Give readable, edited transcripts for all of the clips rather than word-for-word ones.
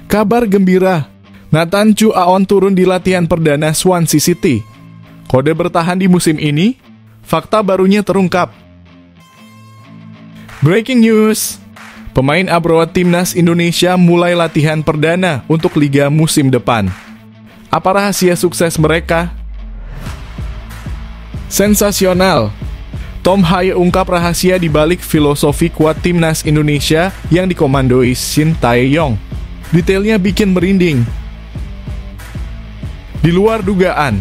Kabar gembira, Nathan Chu Aon turun di latihan perdana Swansea City. Kode bertahan di musim ini, fakta barunya terungkap. Breaking news, pemain Abroad Timnas Indonesia mulai latihan perdana untuk Liga musim depan. Apa rahasia sukses mereka? Sensasional, Tom Haye ungkap rahasia di balik filosofi kuat Timnas Indonesia yang dikomandoi Shin Tae-yong. Detailnya bikin merinding. Di luar dugaan,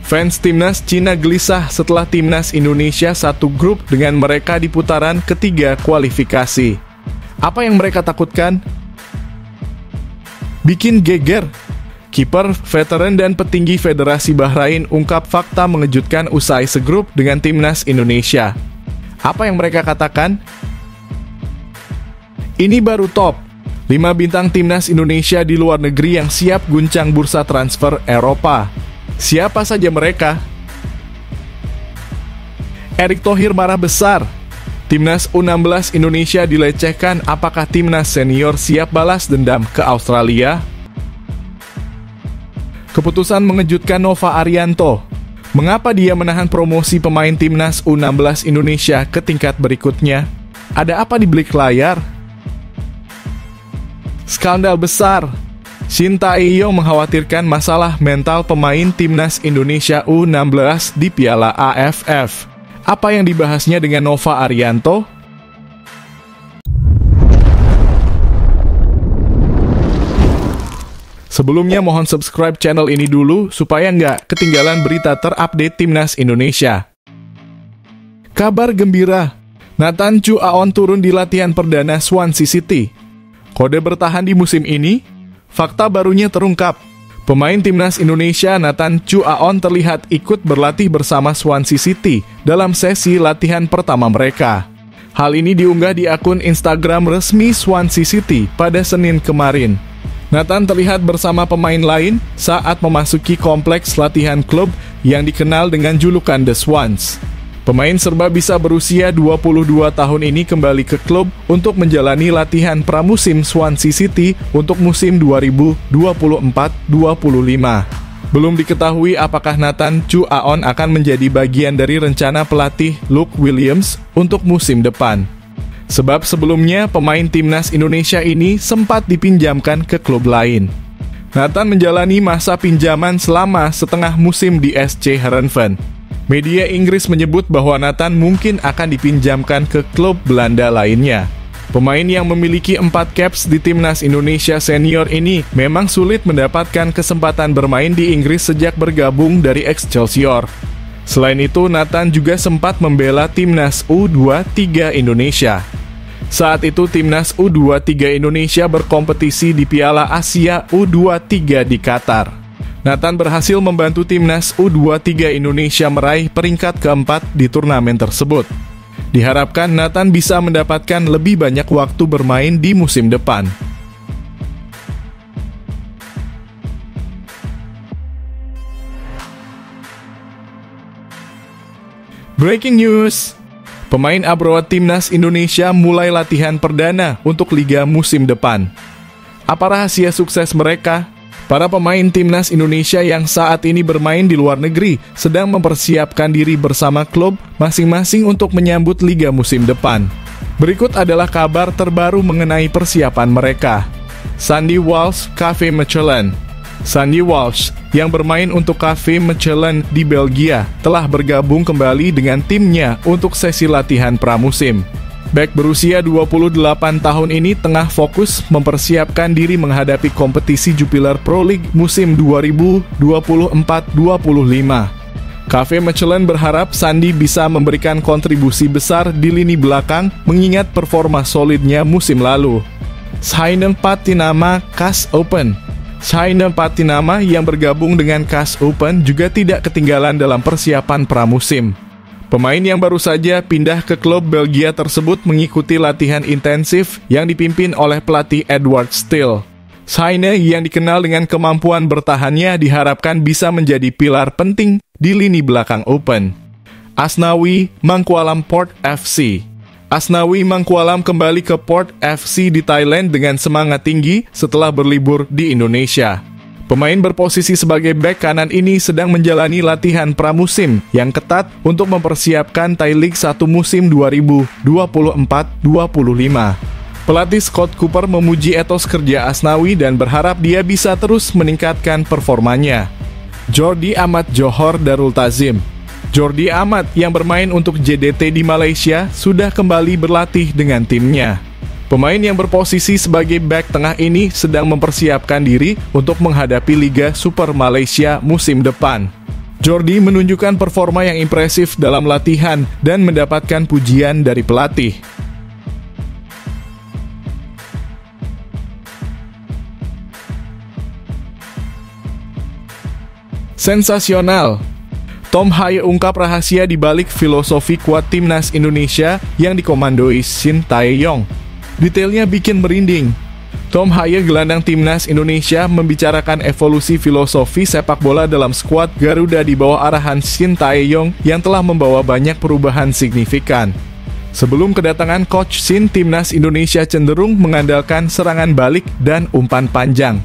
fans Timnas Cina gelisah setelah Timnas Indonesia satu grup dengan mereka di putaran ketiga kualifikasi. Apa yang mereka takutkan? Bikin geger. Kiper, veteran dan petinggi Federasi Bahrain ungkap fakta mengejutkan usai segrup dengan Timnas Indonesia. Apa yang mereka katakan? Ini baru top. 5 bintang Timnas Indonesia di luar negeri yang siap guncang bursa transfer Eropa. Siapa saja mereka? Erick Thohir marah besar. Timnas U16 Indonesia dilecehkan, apakah Timnas senior siap balas dendam ke Australia? Keputusan mengejutkan Nova Arianto. Mengapa dia menahan promosi pemain Timnas U16 Indonesia ke tingkat berikutnya? Ada apa di balik layar? Skandal besar. Shin Tae-yong mengkhawatirkan masalah mental pemain Timnas Indonesia U16 di Piala AFF. Apa yang dibahasnya dengan Nova Arianto? Sebelumnya mohon subscribe channel ini dulu supaya nggak ketinggalan berita terupdate Timnas Indonesia. Kabar gembira, Nathan Chu Aon turun di latihan perdana Swansea City. Kode bertahan di musim ini, fakta barunya terungkap. Pemain Timnas Indonesia Nathan Chu Aon terlihat ikut berlatih bersama Swansea City dalam sesi latihan pertama mereka. Hal ini diunggah di akun Instagram resmi Swansea City pada Senin kemarin. Nathan terlihat bersama pemain lain saat memasuki kompleks latihan klub yang dikenal dengan julukan The Swans. Pemain serba bisa berusia 22 tahun ini kembali ke klub untuk menjalani latihan pramusim Swansea City untuk musim 2024-25. Belum diketahui apakah Nathan Chu Aon akan menjadi bagian dari rencana pelatih Luke Williams untuk musim depan. Sebab sebelumnya pemain Timnas Indonesia ini sempat dipinjamkan ke klub lain. Nathan menjalani masa pinjaman selama setengah musim di SC Heerenveen. Media Inggris menyebut bahwa Nathan mungkin akan dipinjamkan ke klub Belanda lainnya. Pemain yang memiliki 4 caps di Timnas Indonesia senior ini memang sulit mendapatkan kesempatan bermain di Inggris sejak bergabung dari Excelsior. Selain itu, Nathan juga sempat membela Timnas U23 Indonesia. Saat itu Timnas U23 Indonesia berkompetisi di Piala Asia U23 di Qatar. Nathan berhasil membantu Timnas U23 Indonesia meraih peringkat keempat di turnamen tersebut. Diharapkan Nathan bisa mendapatkan lebih banyak waktu bermain di musim depan. Breaking news, pemain Abroad Timnas Indonesia mulai latihan perdana untuk Liga musim depan. Apa rahasia sukses mereka? Para pemain Timnas Indonesia yang saat ini bermain di luar negeri sedang mempersiapkan diri bersama klub masing-masing untuk menyambut Liga musim depan. Berikut adalah kabar terbaru mengenai persiapan mereka. Sandy Walsh, KV Mechelen. Sandy Walsh, yang bermain untuk KV Mechelen di Belgia, telah bergabung kembali dengan timnya untuk sesi latihan pramusim. Bek berusia 28 tahun ini tengah fokus mempersiapkan diri menghadapi kompetisi Jupiler Pro League musim 2024-25. KV Mechelen berharap Sandy bisa memberikan kontribusi besar di lini belakang mengingat performa solidnya musim lalu. Sjaine Patinama KAS Open. Sjaine Patinama yang bergabung dengan KAS Open juga tidak ketinggalan dalam persiapan pramusim. Pemain yang baru saja pindah ke klub Belgia tersebut mengikuti latihan intensif yang dipimpin oleh pelatih Edward Steele. Sjaine yang dikenal dengan kemampuan bertahannya diharapkan bisa menjadi pilar penting di lini belakang Open. Asnawi Mangkualam Port FC. Asnawi Mangkualam kembali ke Port FC di Thailand dengan semangat tinggi setelah berlibur di Indonesia. Pemain berposisi sebagai bek kanan ini sedang menjalani latihan pramusim yang ketat untuk mempersiapkan Thai League 1 musim 2024-25. Pelatih Scott Cooper memuji etos kerja Asnawi dan berharap dia bisa terus meningkatkan performanya. Jordi Amat Johor Darul Tazim. Jordi Amat yang bermain untuk JDT di Malaysia sudah kembali berlatih dengan timnya. Pemain yang berposisi sebagai bek tengah ini sedang mempersiapkan diri untuk menghadapi Liga Super Malaysia musim depan. Jordi menunjukkan performa yang impresif dalam latihan dan mendapatkan pujian dari pelatih. Sensasional. Tom Haye ungkap rahasia di balik filosofi kuat timnas Indonesia yang dikomandoi Shin Tae-yong. Detailnya bikin merinding. Tom Haye, gelandang timnas Indonesia, membicarakan evolusi filosofi sepak bola dalam skuad Garuda di bawah arahan Shin Tae-yong yang telah membawa banyak perubahan signifikan. Sebelum kedatangan Coach Shin, timnas Indonesia cenderung mengandalkan serangan balik dan umpan panjang.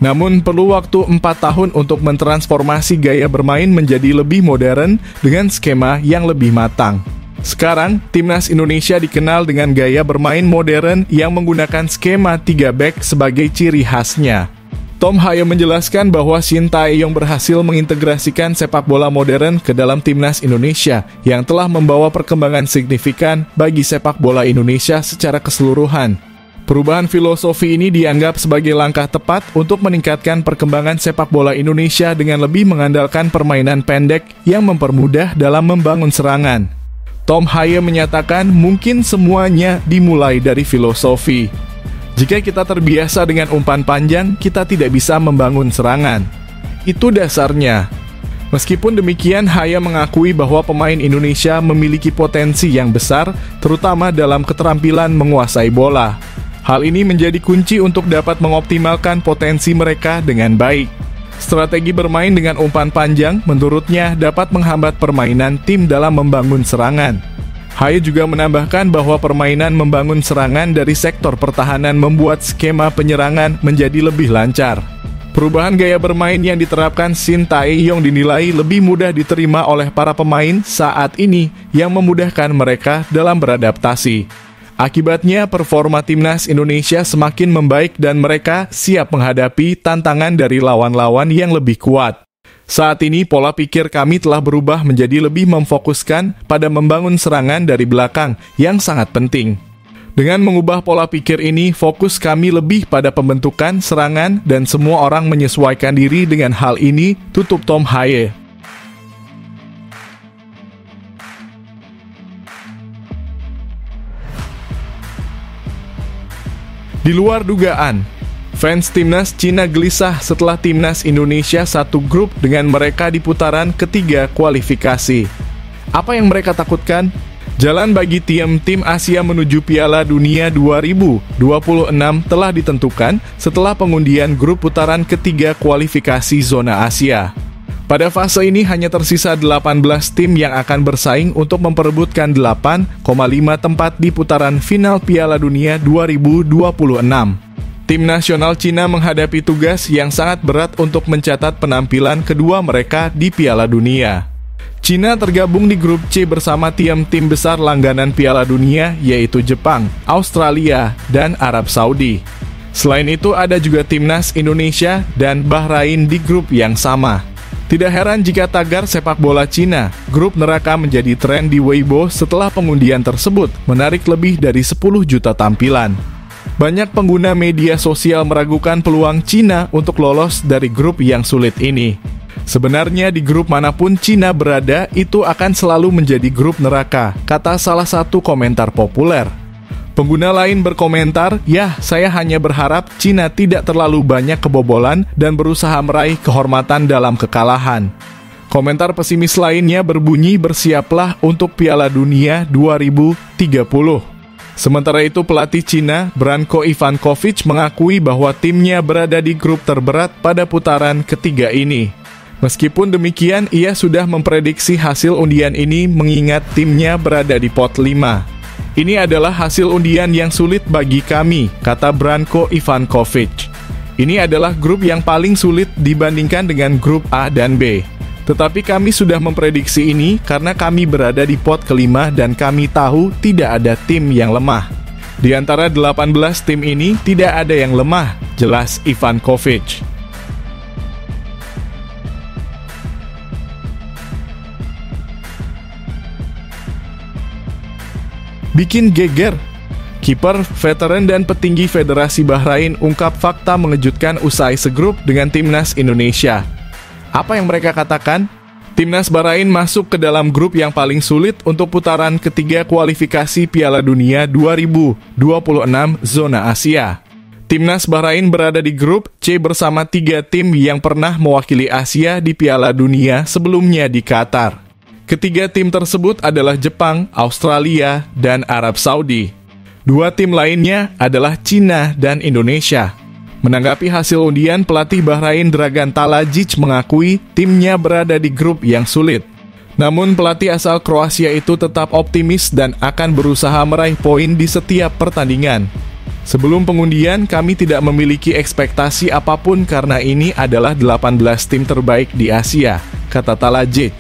Namun perlu waktu 4 tahun untuk mentransformasi gaya bermain menjadi lebih modern dengan skema yang lebih matang. Sekarang, timnas Indonesia dikenal dengan gaya bermain modern yang menggunakan skema 3 back sebagai ciri khasnya. Tom Haye menjelaskan bahwa Shin Tae-yong berhasil mengintegrasikan sepak bola modern ke dalam timnas Indonesia yang telah membawa perkembangan signifikan bagi sepak bola Indonesia secara keseluruhan. Perubahan filosofi ini dianggap sebagai langkah tepat untuk meningkatkan perkembangan sepak bola Indonesia dengan lebih mengandalkan permainan pendek yang mempermudah dalam membangun serangan. Tom Haye menyatakan mungkin semuanya dimulai dari filosofi. Jika kita terbiasa dengan umpan panjang, kita tidak bisa membangun serangan. Itu dasarnya. Meskipun demikian, Haye mengakui bahwa pemain Indonesia memiliki potensi yang besar, terutama dalam keterampilan menguasai bola. Hal ini menjadi kunci untuk dapat mengoptimalkan potensi mereka dengan baik. Strategi bermain dengan umpan panjang menurutnya dapat menghambat permainan tim dalam membangun serangan. Haye juga menambahkan bahwa permainan membangun serangan dari sektor pertahanan membuat skema penyerangan menjadi lebih lancar. Perubahan gaya bermain yang diterapkan Shin Tae-yong dinilai lebih mudah diterima oleh para pemain saat ini yang memudahkan mereka dalam beradaptasi. Akibatnya, performa timnas Indonesia semakin membaik dan mereka siap menghadapi tantangan dari lawan-lawan yang lebih kuat. Saat ini, pola pikir kami telah berubah menjadi lebih memfokuskan pada membangun serangan dari belakang yang sangat penting. Dengan mengubah pola pikir ini, fokus kami lebih pada pembentukan serangan dan semua orang menyesuaikan diri dengan hal ini, tutup Tom Haye. Di luar dugaan, fans timnas Cina gelisah setelah timnas Indonesia satu grup dengan mereka di putaran ketiga kualifikasi. Apa yang mereka takutkan? Jalan bagi tim Asia menuju Piala Dunia 2026 telah ditentukan setelah pengundian grup putaran ketiga kualifikasi zona Asia. Pada fase ini hanya tersisa 18 tim yang akan bersaing untuk memperebutkan 8,5 tempat di putaran final Piala Dunia 2026. Tim nasional Cina menghadapi tugas yang sangat berat untuk mencatat penampilan kedua mereka di Piala Dunia. Cina tergabung di grup C bersama tim besar langganan Piala Dunia yaitu Jepang, Australia, dan Arab Saudi. Selain itu ada juga timnas Indonesia dan Bahrain di grup yang sama. Tidak heran jika tagar sepak bola Cina, grup neraka, menjadi tren di Weibo setelah pengundian tersebut menarik lebih dari 10 juta tampilan. Banyak pengguna media sosial meragukan peluang Cina untuk lolos dari grup yang sulit ini. Sebenarnya di grup manapun Cina berada, itu akan selalu menjadi grup neraka, kata salah satu komentar populer. Pengguna lain berkomentar, "Yah, saya hanya berharap Cina tidak terlalu banyak kebobolan dan berusaha meraih kehormatan dalam kekalahan." Komentar pesimis lainnya berbunyi, "Bersiaplah untuk Piala Dunia 2030." Sementara itu, pelatih Cina, Branko Ivankovic, mengakui bahwa timnya berada di grup terberat pada putaran ketiga ini. Meskipun demikian, ia sudah memprediksi hasil undian ini mengingat timnya berada di pot 5. Ini adalah hasil undian yang sulit bagi kami, kata Branko Ivankovic. Ini adalah grup yang paling sulit dibandingkan dengan grup A dan B. Tetapi kami sudah memprediksi ini karena kami berada di pot kelima dan kami tahu tidak ada tim yang lemah. Di antara 18 tim ini tidak ada yang lemah, jelas Ivankovic. Bikin geger. Kiper, veteran dan petinggi Federasi Bahrain ungkap fakta mengejutkan usai segrup dengan timnas Indonesia. Apa yang mereka katakan? Timnas Bahrain masuk ke dalam grup yang paling sulit untuk putaran ketiga kualifikasi Piala Dunia 2026 zona Asia. Timnas Bahrain berada di grup C bersama 3 tim yang pernah mewakili Asia di Piala Dunia sebelumnya di Qatar. Ketiga tim tersebut adalah Jepang, Australia, dan Arab Saudi. 2 tim lainnya adalah Cina dan Indonesia. Menanggapi hasil undian, pelatih Bahrain Dragan Talajic mengakui timnya berada di grup yang sulit. Namun pelatih asal Kroasia itu tetap optimis dan akan berusaha meraih poin di setiap pertandingan. Sebelum pengundian, kami tidak memiliki ekspektasi apapun karena ini adalah 18 tim terbaik di Asia, kata Talajic.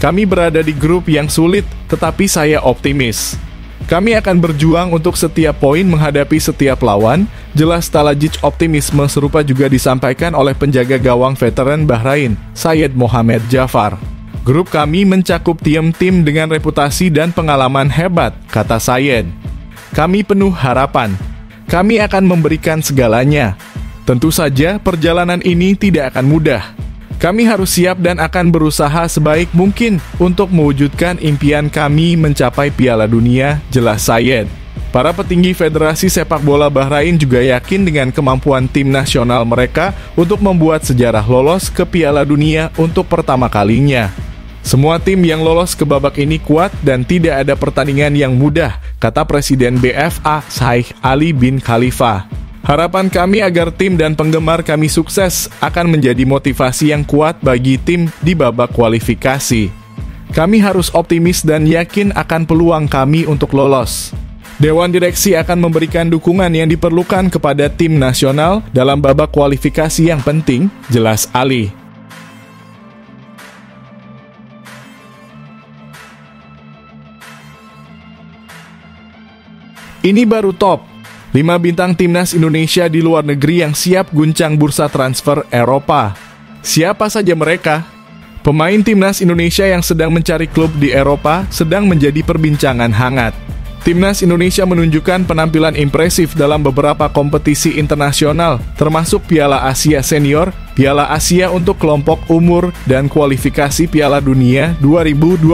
Kami berada di grup yang sulit, tetapi saya optimis. Kami akan berjuang untuk setiap poin menghadapi setiap lawan, jelas Talajic. Optimisme serupa juga disampaikan oleh penjaga gawang veteran Bahrain, Syed Mohamed Jafar. Grup kami mencakup tim-tim dengan reputasi dan pengalaman hebat, kata Syed. Kami penuh harapan. Kami akan memberikan segalanya. Tentu saja perjalanan ini tidak akan mudah. Kami harus siap dan akan berusaha sebaik mungkin untuk mewujudkan impian kami mencapai Piala Dunia, jelas Syed. Para petinggi Federasi Sepak Bola Bahrain juga yakin dengan kemampuan tim nasional mereka untuk membuat sejarah lolos ke Piala Dunia untuk pertama kalinya. Semua tim yang lolos ke babak ini kuat dan tidak ada pertandingan yang mudah, kata Presiden BFA Sheikh Ali bin Khalifa. Harapan kami agar tim dan penggemar kami sukses akan menjadi motivasi yang kuat bagi tim di babak kualifikasi. Kami harus optimis dan yakin akan peluang kami untuk lolos. Dewan Direksi akan memberikan dukungan yang diperlukan kepada tim nasional dalam babak kualifikasi yang penting, jelas Ali. Ini baru top. 5 bintang timnas Indonesia di luar negeri yang siap guncang bursa transfer Eropa. Siapa saja mereka? Pemain timnas Indonesia yang sedang mencari klub di Eropa sedang menjadi perbincangan hangat. Timnas Indonesia menunjukkan penampilan impresif dalam beberapa kompetisi internasional, termasuk Piala Asia Senior, Piala Asia untuk kelompok umur, dan kualifikasi Piala Dunia 2026.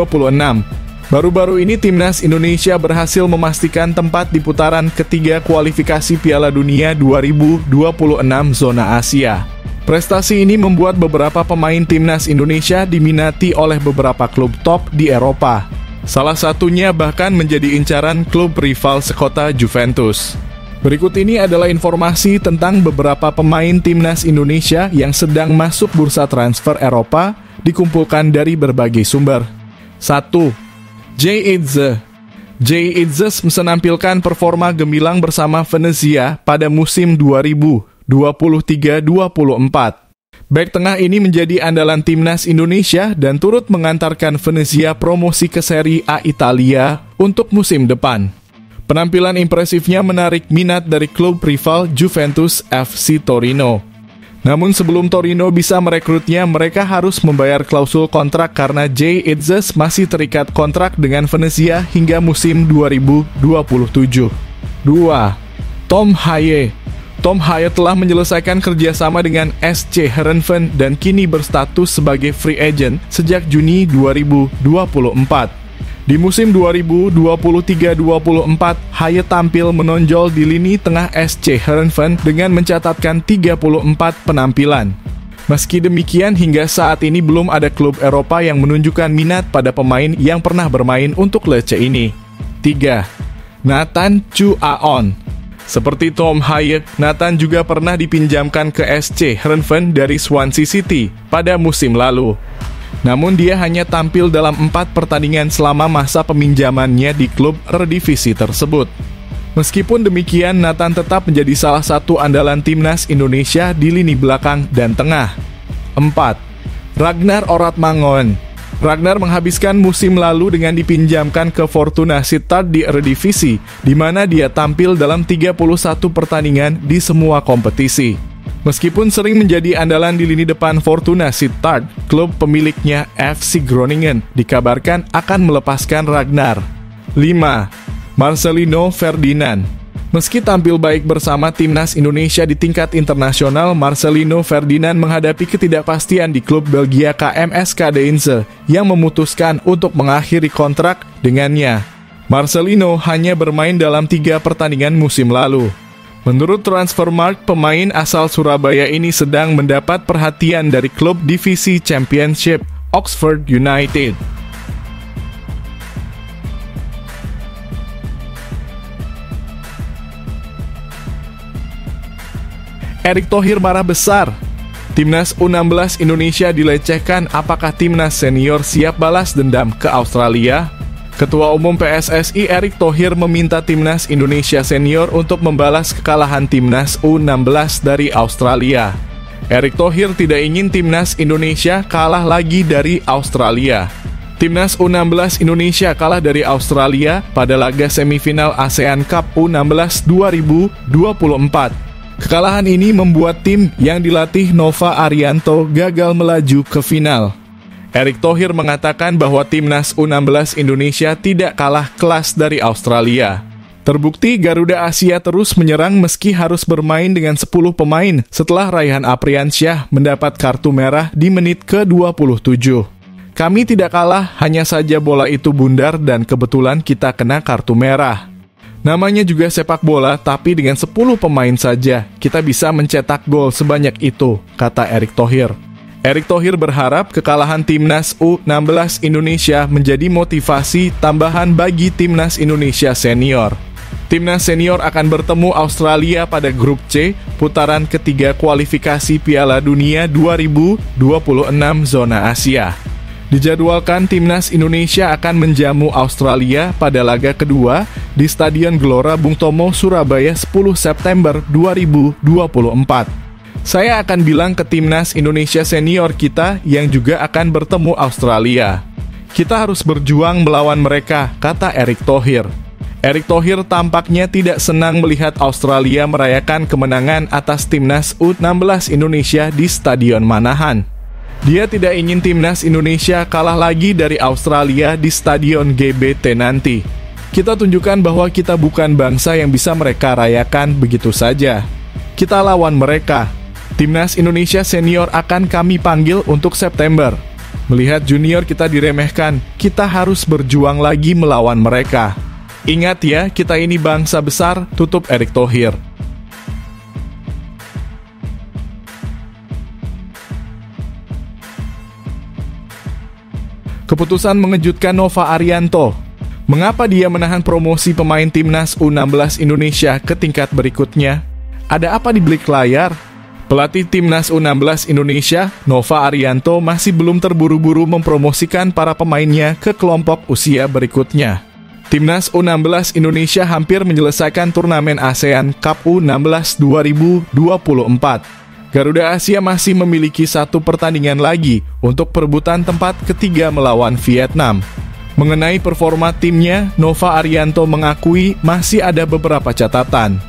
Baru-baru ini timnas Indonesia berhasil memastikan tempat di putaran ketiga kualifikasi Piala Dunia 2026 zona Asia. Prestasi ini membuat beberapa pemain timnas Indonesia diminati oleh beberapa klub top di Eropa. Salah satunya bahkan menjadi incaran klub rival sekota Juventus. Berikut ini adalah informasi tentang beberapa pemain timnas Indonesia yang sedang masuk bursa transfer Eropa dikumpulkan dari berbagai sumber. 1. Jay Idze. Jay Idze menampilkan performa gemilang bersama Venezia pada musim 2023-24. Bek tengah ini menjadi andalan timnas Indonesia dan turut mengantarkan Venezia promosi ke Serie A Italia untuk musim depan. Penampilan impresifnya menarik minat dari klub rival Juventus FC Torino. Namun sebelum Torino bisa merekrutnya, mereka harus membayar klausul kontrak karena Jay Idze masih terikat kontrak dengan Venezia hingga musim 2027. 2. Tom Haye. Tom Haye telah menyelesaikan kerjasama dengan SC Heerenveen dan kini berstatus sebagai free agent sejak Juni 2024. Di musim 2023-24, Haye tampil menonjol di lini tengah SC Heerenveen dengan mencatatkan 34 penampilan. Meski demikian, hingga saat ini belum ada klub Eropa yang menunjukkan minat pada pemain yang pernah bermain untuk Lecce ini. 3. Nathan Chu Aon. Seperti Tom Haye, Nathan juga pernah dipinjamkan ke SC Heerenveen dari Swansea City pada musim lalu. Namun dia hanya tampil dalam 4 pertandingan selama masa peminjamannya di klub Eredivisie tersebut. Meskipun demikian, Nathan tetap menjadi salah satu andalan timnas Indonesia di lini belakang dan tengah. 4. Ragnar Oratmangoen. Ragnar menghabiskan musim lalu dengan dipinjamkan ke Fortuna Sittard di Eredivisie, di mana dia tampil dalam 31 pertandingan di semua kompetisi. Meskipun sering menjadi andalan di lini depan Fortuna Sittard, klub pemiliknya FC Groningen dikabarkan akan melepaskan Ragnar. 5. Marcelino Ferdinand. Meski tampil baik bersama timnas Indonesia di tingkat internasional, Marcelino Ferdinand menghadapi ketidakpastian di klub Belgia KMS Kadeinze yang memutuskan untuk mengakhiri kontrak dengannya. Marcelino hanya bermain dalam 3 pertandingan musim lalu. Menurut Transfermarkt, pemain asal Surabaya ini sedang mendapat perhatian dari klub divisi Championship, Oxford United. Erick Thohir marah besar. Timnas U16 Indonesia dilecehkan, apakah timnas senior siap balas dendam ke Australia? Ketua Umum PSSI Erick Thohir meminta timnas Indonesia senior untuk membalas kekalahan timnas U16 dari Australia. Erick Thohir tidak ingin timnas Indonesia kalah lagi dari Australia. Timnas U16 Indonesia kalah dari Australia pada laga semifinal ASEAN Cup U16 2024. Kekalahan ini membuat tim yang dilatih Nova Arianto gagal melaju ke final. Erick Thohir mengatakan bahwa timnas U16 Indonesia tidak kalah kelas dari Australia. Terbukti Garuda Asia terus menyerang meski harus bermain dengan 10 pemain setelah Raihan Apriansyah mendapat kartu merah di menit ke-27. Kami tidak kalah, hanya saja bola itu bundar dan kebetulan kita kena kartu merah. Namanya juga sepak bola, tapi dengan 10 pemain saja kita bisa mencetak gol sebanyak itu, kata Erick Thohir. Erick Thohir berharap kekalahan timnas U16 Indonesia menjadi motivasi tambahan bagi timnas Indonesia senior. Timnas senior akan bertemu Australia pada grup C, putaran ketiga kualifikasi Piala Dunia 2026 zona Asia. Dijadwalkan timnas Indonesia akan menjamu Australia pada laga kedua di Stadion Gelora Bung Tomo, Surabaya 10 September 2024. Saya akan bilang ke timnas Indonesia senior kita yang juga akan bertemu Australia. Kita harus berjuang melawan mereka, kata Erick Thohir. Erick Thohir tampaknya tidak senang melihat Australia merayakan kemenangan atas timnas U16 Indonesia di Stadion Manahan. Dia tidak ingin timnas Indonesia kalah lagi dari Australia di Stadion GBT nanti. Kita tunjukkan bahwa kita bukan bangsa yang bisa mereka rayakan begitu saja. Kita lawan mereka. Timnas Indonesia senior akan kami panggil untuk September. Melihat junior kita diremehkan, kita harus berjuang lagi melawan mereka. Ingat ya, kita ini bangsa besar, tutup Erick Thohir. Keputusan mengejutkan Nova Arianto. Mengapa dia menahan promosi pemain timnas U16 Indonesia ke tingkat berikutnya? Ada apa di balik layar? Pelatih timnas U16 Indonesia, Nova Arianto, masih belum terburu-buru mempromosikan para pemainnya ke kelompok usia berikutnya. Timnas U16 Indonesia hampir menyelesaikan turnamen ASEAN Cup U16 2024. Garuda Asia masih memiliki 1 pertandingan lagi untuk perebutan tempat ketiga melawan Vietnam. Mengenai performa timnya, Nova Arianto mengakui masih ada beberapa catatan.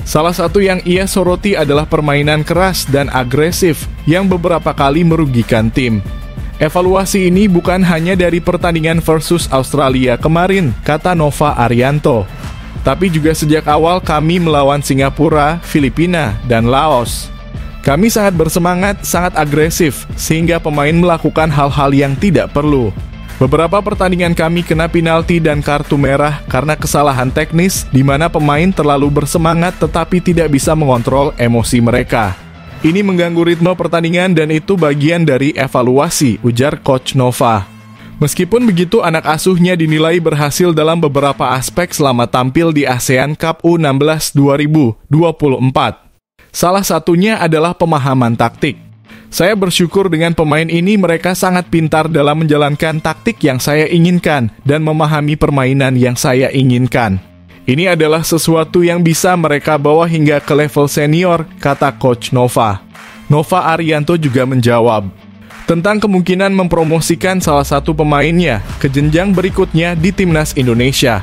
Salah satu yang ia soroti adalah permainan keras dan agresif yang beberapa kali merugikan tim. Evaluasi ini bukan hanya dari pertandingan versus Australia kemarin, kata Nova Arianto, tapi juga sejak awal kami melawan Singapura, Filipina, dan Laos. Kami sangat bersemangat, sangat agresif, sehingga pemain melakukan hal-hal yang tidak perlu. Beberapa pertandingan kami kena penalti dan kartu merah karena kesalahan teknis di mana pemain terlalu bersemangat tetapi tidak bisa mengontrol emosi mereka. Ini mengganggu ritme pertandingan dan itu bagian dari evaluasi, ujar Coach Nova. Meskipun begitu, anak asuhnya dinilai berhasil dalam beberapa aspek selama tampil di ASEAN Cup U16 2024. Salah satunya adalah pemahaman taktik. Saya bersyukur dengan pemain ini, mereka sangat pintar dalam menjalankan taktik yang saya inginkan dan memahami permainan yang saya inginkan. Ini adalah sesuatu yang bisa mereka bawa hingga ke level senior, kata Coach Nova. Nova Arianto juga menjawab tentang kemungkinan mempromosikan salah satu pemainnya ke jenjang berikutnya di Timnas Indonesia.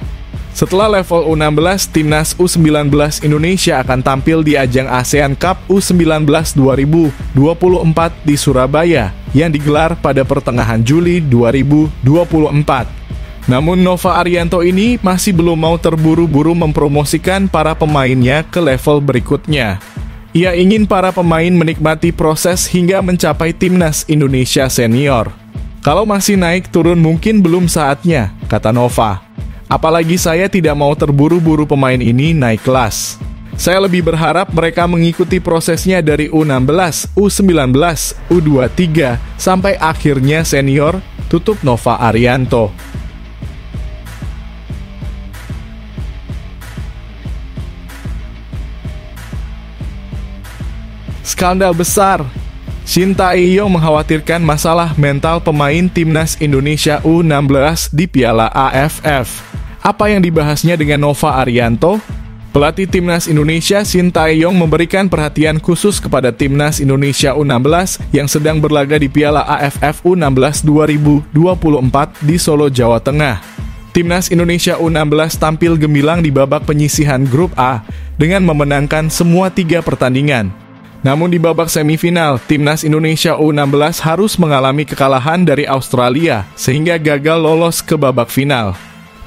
Setelah level U16, Timnas U19 Indonesia akan tampil di ajang ASEAN Cup U19 2024 di Surabaya yang digelar pada pertengahan Juli 2024. Namun Nova Arianto ini masih belum mau terburu-buru mempromosikan para pemainnya ke level berikutnya. Ia ingin para pemain menikmati proses hingga mencapai Timnas Indonesia Senior. Kalau masih naik turun mungkin belum saatnya, kata Nova. Apalagi saya tidak mau terburu-buru pemain ini naik kelas. Saya lebih berharap mereka mengikuti prosesnya dari U16, U19, U23, sampai akhirnya senior, tutup Nova Arianto. Skandal besar. Shin Tae-yong mengkhawatirkan masalah mental pemain Timnas Indonesia U16 di Piala AFF. Apa yang dibahasnya dengan Nova Arianto? Pelatih Timnas Indonesia Shin Tae-yong memberikan perhatian khusus kepada Timnas Indonesia U16 yang sedang berlaga di Piala AFF U16 2024 di Solo, Jawa Tengah. Timnas Indonesia U16 tampil gemilang di babak penyisihan Grup A dengan memenangkan semua 3 pertandingan. Namun di babak semifinal, Timnas Indonesia U16 harus mengalami kekalahan dari Australia sehingga gagal lolos ke babak final.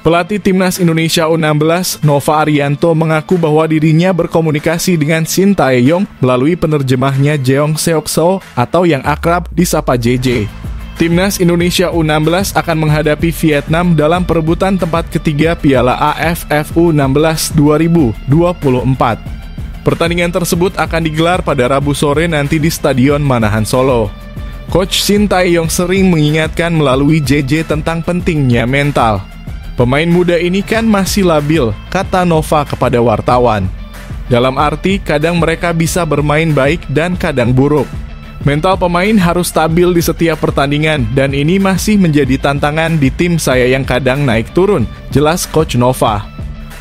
Pelatih Timnas Indonesia U16, Nova Arianto, mengaku bahwa dirinya berkomunikasi dengan Shin Tae-yong melalui penerjemahnya Jeong Seok-so atau yang akrab disapa JJ. Timnas Indonesia U16 akan menghadapi Vietnam dalam perebutan tempat ketiga Piala AFF U16 2024. Pertandingan tersebut akan digelar pada Rabu sore nanti di Stadion Manahan Solo. Coach Shin Tae-yong sering mengingatkan melalui JJ tentang pentingnya mental. Pemain muda ini kan masih labil, kata Nova kepada wartawan. Dalam arti, kadang mereka bisa bermain baik dan kadang buruk. Mental pemain harus stabil di setiap pertandingan, dan ini masih menjadi tantangan di tim saya yang kadang naik turun, jelas Coach Nova.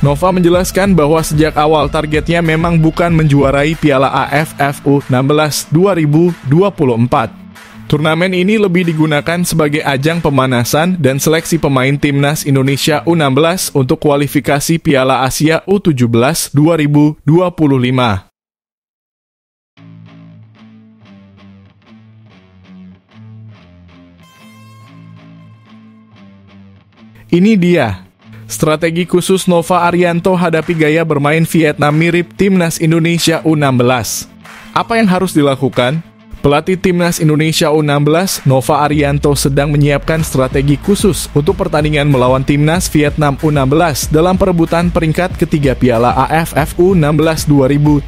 Nova menjelaskan bahwa sejak awal targetnya memang bukan menjuarai Piala AFF U16 2024. Turnamen ini lebih digunakan sebagai ajang pemanasan dan seleksi pemain Timnas Indonesia U16 untuk kualifikasi Piala Asia U17 2025. Ini dia strategi khusus Nova Arianto hadapi gaya bermain Vietnam mirip Timnas Indonesia U16. Apa yang harus dilakukan? Pelatih Timnas Indonesia U16, Nova Arianto, sedang menyiapkan strategi khusus untuk pertandingan melawan Timnas Vietnam U16 dalam perebutan peringkat ketiga Piala AFF U16 2024.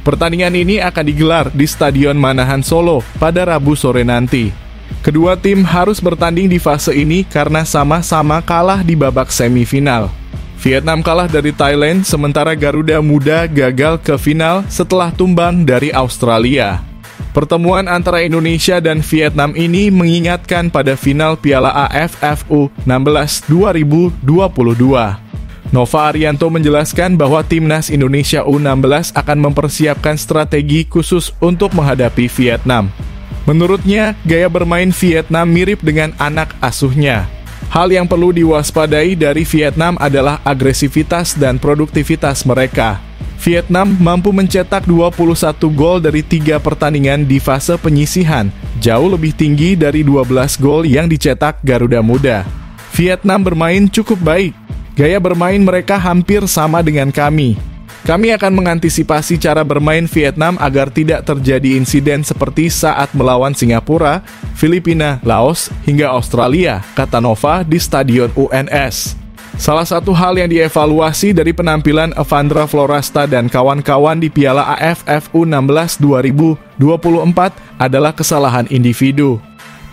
Pertandingan ini akan digelar di Stadion Manahan Solo pada Rabu sore nanti. Kedua tim harus bertanding di fase ini karena sama-sama kalah di babak semifinal. Vietnam kalah dari Thailand, sementara Garuda Muda gagal ke final setelah tumbang dari Australia. Pertemuan antara Indonesia dan Vietnam ini mengingatkan pada final Piala AFF U16 2022. Nova Arianto menjelaskan bahwa Timnas Indonesia U16 akan mempersiapkan strategi khusus untuk menghadapi Vietnam. Menurutnya, gaya bermain Vietnam mirip dengan anak asuhnya. Hal yang perlu diwaspadai dari Vietnam adalah agresivitas dan produktivitas mereka. Vietnam mampu mencetak 21 gol dari 3 pertandingan di fase penyisihan, jauh lebih tinggi dari 12 gol yang dicetak Garuda Muda. Vietnam bermain cukup baik. Gaya bermain mereka hampir sama dengan kami. Kami akan mengantisipasi cara bermain Vietnam agar tidak terjadi insiden seperti saat melawan Singapura, Filipina, Laos, hingga Australia, kata Nova di Stadion UNS. Salah satu hal yang dievaluasi dari penampilan Evandra Florasta dan kawan-kawan di Piala AFF U16 2024 adalah kesalahan individu.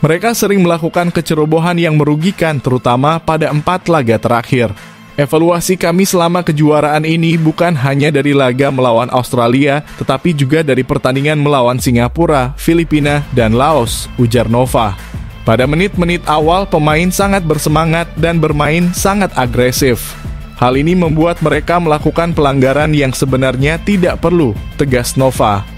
Mereka sering melakukan kecerobohan yang merugikan, terutama pada 4 laga terakhir. Evaluasi kami selama kejuaraan ini bukan hanya dari laga melawan Australia, tetapi juga dari pertandingan melawan Singapura, Filipina, dan Laos, ujar Nova. Pada menit-menit awal, pemain sangat bersemangat dan bermain sangat agresif. Hal ini membuat mereka melakukan pelanggaran yang sebenarnya tidak perlu, tegas Nova.